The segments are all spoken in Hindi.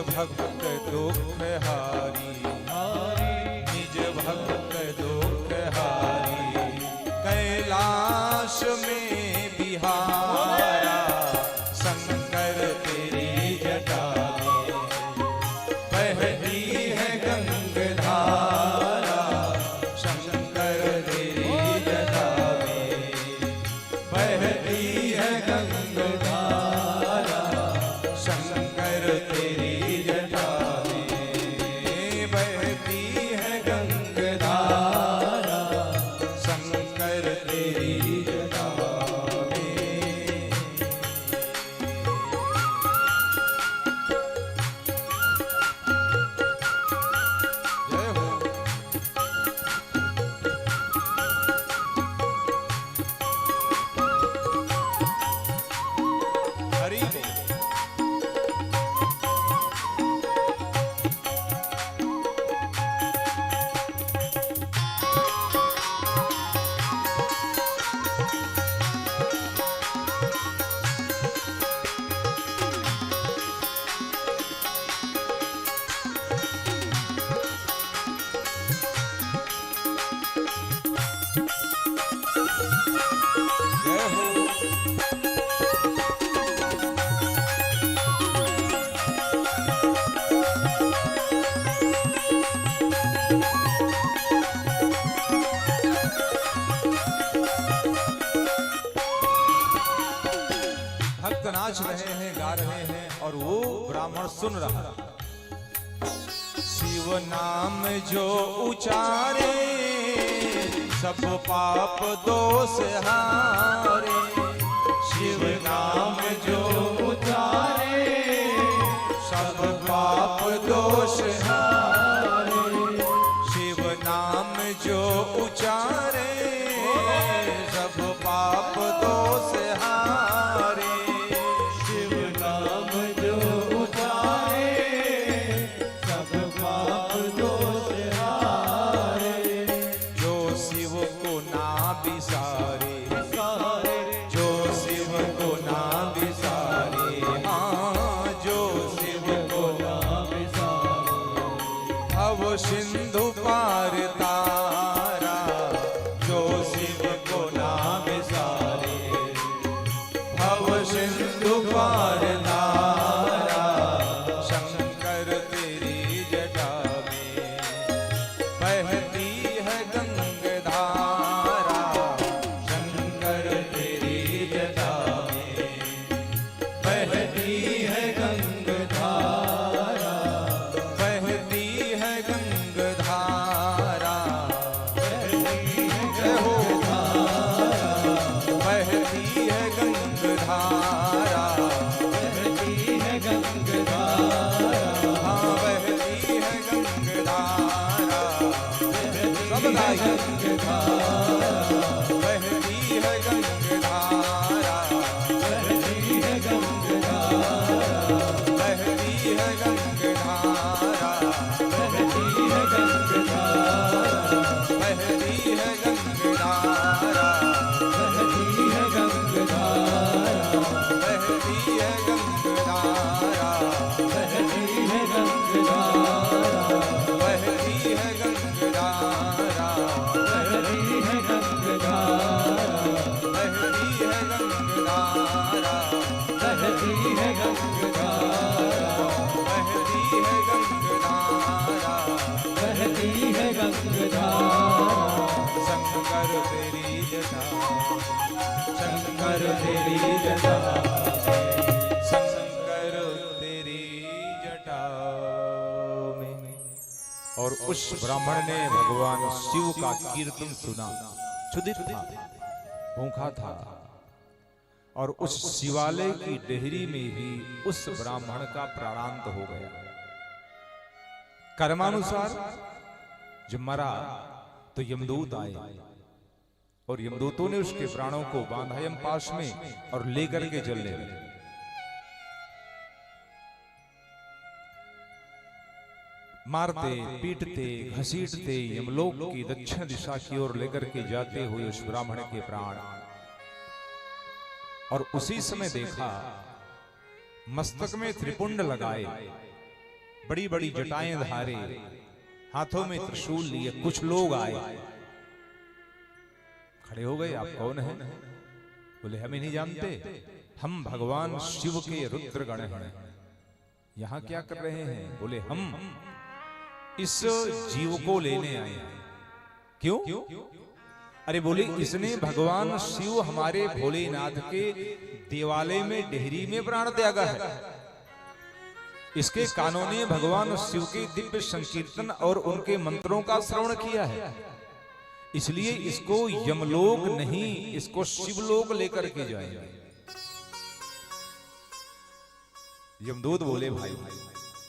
भक्त दुख हारी, निज भक्त दुख हारी। कैलाश में बिहारा शंकर तेरी जटा में, बहती है गंगधारा शंकर तेरी जटा में, बहती है गंगधारा शंकर तेरी जटा में, बहती है गंगधारा शंकर तेरी जटा में। जय हो। हरि बोल। जय हो। भक्त नाच रहे हैं, गा रहे हैं और वो ब्राह्मण सुन रहा है। शिव नाम जो उचारे सब पाप दोष हारे, शिव नाम जो उचारे सब पाप दोष हारे, शिव नाम जो उचारे सब पाप दोष हारे, शिव नाम जो उचारे सब पाप दोष हारे। जो शिव को ना बिसारे, जो शिव को ना बिसारे, हाँ जो शिव को ना बिसारे, भव सिंधु पार तारा, जो शिव को ना बिसारे, भव सिंधु पार तारा शंकर तेरी जटा में, बहती है गंगधारा शंकर तेरी जटा में, बहती है गंगधारा, बहती है गंगधारा, बहती है गंगधारा, बहती है गंगधारा, बहती है गंगधारा, हाँ बहती है गंगधारा, सब गाइए। बहती है गंगधारा, बहती है गंगधारा, बहती है गंगधारा, बहती है गंगधारा, बहती है गंगधारा, बहती है गंगधारा, बहती है गंगधारा, बहती है गंगधारा, बहती है गंगधारा, बहती है गंगधारा, बहती है गंगधारा, बहती है गंगधारा, बहती है गंगधारा, बहती है गंगधारा शंकर तेरी जटा, शंकर तेरी जटा, शंकर तेरी जटा में। और उस ब्राह्मण ने भगवान शिव का कीर्तन सुना, क्षुधित था, भूखा था, और उस शिवालय की डेहरी में ही उस ब्राह्मण का प्राणांत हो गया। कर्मानुसार जब मरा तो यमदूत आए और यमदूतों ने उसके प्राणों को बांधा यम पाश में और लेकर के जल ले गए। मारते पीटते घसीटते यमलोक की दक्षिण दिशा की ओर लेकर के जाते हुए उस ब्राह्मण के प्राण, और उसी समय देखा मस्तक में त्रिपुंड लगाए बड़ी बड़ी जटाएं धारे, हाथों में त्रिशूल लिए कुछ लोग आए, खड़े हो गए। आप कौन हैं? बोले हमें नहीं जानते, हम भगवान शिव के रुद्रगण हैं। यहां क्या कर रहे हैं? बोले हम इस जीव को लेने आए हैं। क्यों? अरे बोले इसने भगवान शिव हमारे भोलेनाथ के देवालय में डेहरी में प्राण त्यागा है। इसके कानों ने भगवान शिव के दिव्य संकीर्तन और उनके मंत्रों का श्रवण किया है, इसलिए इसको यमलोक नहीं, इसको शिवलोक लेकर के जाएंगे। यमदूत बोले भाई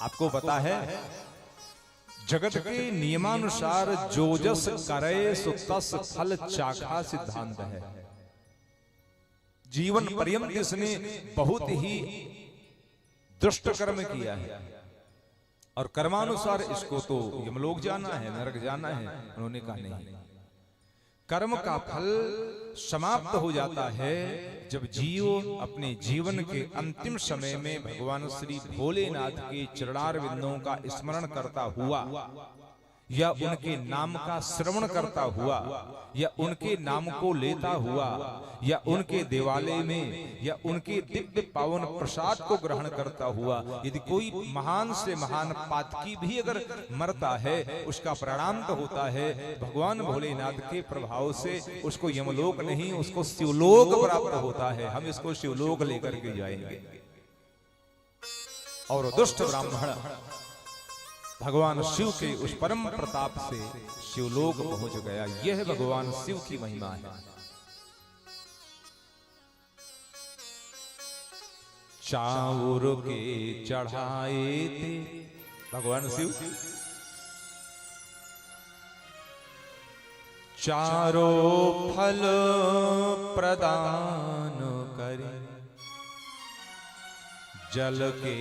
आपको पता है जगत के नियमानुसार जो जस करे सो तस फल चाखा सिद्धांत है। जीवन पर्यंत इसने बहुत ही दुष्ट कर्म किया है और कर्मानुसार इसको तो यमलोक जाना है, नरक जाना है। उन्होंने कहा नहीं, कर्म का फल समाप्त हो जाता है जब जीव अपने जीवन के अंतिम समय में भगवान श्री भोलेनाथ के चरणारविंदों का स्मरण करता हुआ या उनके नाम का श्रवण करता हुआ या उनके नाम को लेता हुआ या उनके देवालय में या उनके दिव्य पावन प्रसाद को ग्रहण करता हुआ यदि कोई महान से महान पातकी भी अगर मरता है उसका परिणाम तो होता है भगवान भोलेनाथ के प्रभाव से उसको यमलोक नहीं उसको शिवलोक प्राप्त होता है। हम इसको शिवलोक लेकर के जाएंगे। और दुष्ट ब्राह्मण भगवान शिव के उस परम प्रताप से शिवलोक पहुंच गया। यह भगवान शिव की महिमा है। चाउर के चढ़ाए थे भगवान शिव, चारों फल प्रदान करे, जल के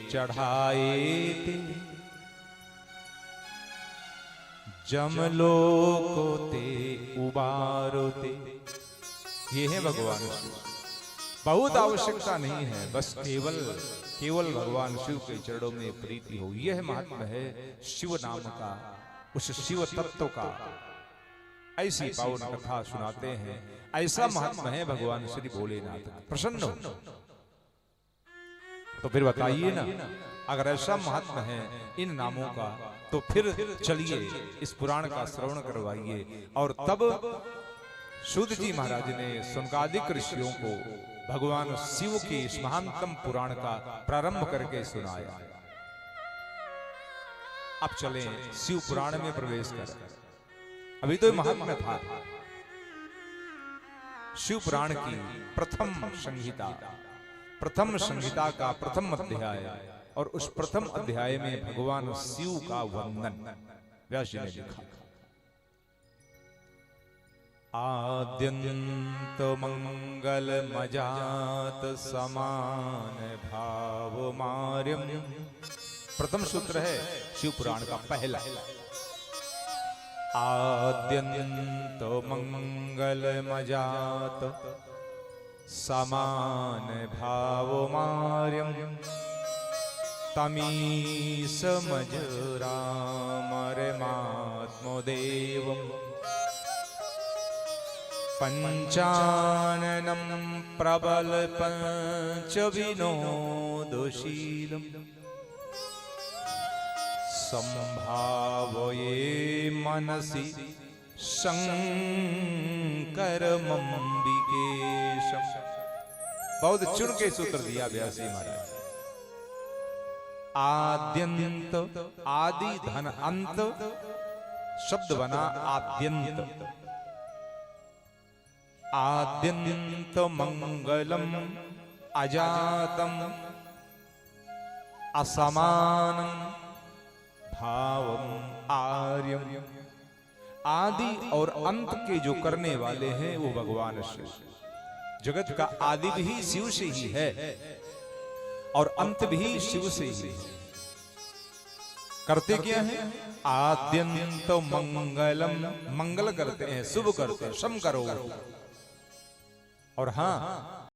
चढ़ाए थे जमलोक ते उबारोते। ये है भगवान शिव। बहुत आवश्यकता नहीं है, बस केवल भगवान शिव के चरणों में प्रीति हो। यह महात्मा है शिव नाम का, उस शिव तत्व का। ऐसी पावन कथा सुनाते हैं, ऐसा महात्मा है भगवान श्री भोलेनाथ। प्रसन्न हो तो फिर बताइए ना, अगर ऐसा महात्मा है इन नामों का तो फिर चलिए इस पुराण का श्रवण करवाइए। और तब सूत जी महाराज ने सुनकादिक ऋषियों को भगवान शिव के इस महानतम पुराण का प्रारंभ करके सुनाया। अब चलें शिव पुराण में प्रवेश कर। अभी तो महात्मा था। शिव पुराण की प्रथम संहिता का प्रथम अध्याय, और उस प्रथम अध्याय में भगवान शिव का वंदन व्यास जी ने लिखा। आद्यंत मंगल मजात समान भाव मार्यम। प्रथम सूत्र है शिव पुराण का पहला। आद्यंत मंगल मजात समान भाव मार्यम, तमीस मज रामरमात्मदेवम् पंचाननं प्रबल पंच विनोदशीलम् संभावये मनसि शंकरमंबिकेशम्। बहुत चुन के सूत्र दिया व्यासी महाराज। आद्यंत, आदि धन अंत शब्द बना आद्यंत। आद्यंत मंगलम अजातम असमानम भावम आर्यम। आदि और अंत के जो करने वाले हैं वो भगवान शिव। जगत का आदि भी शिव से ही है और अंत भी शिव से ही। करते क्या है? आद्यंत मंगलम, मंगल करते हैं, शुभ करते हैं, सम करो। और हाँ,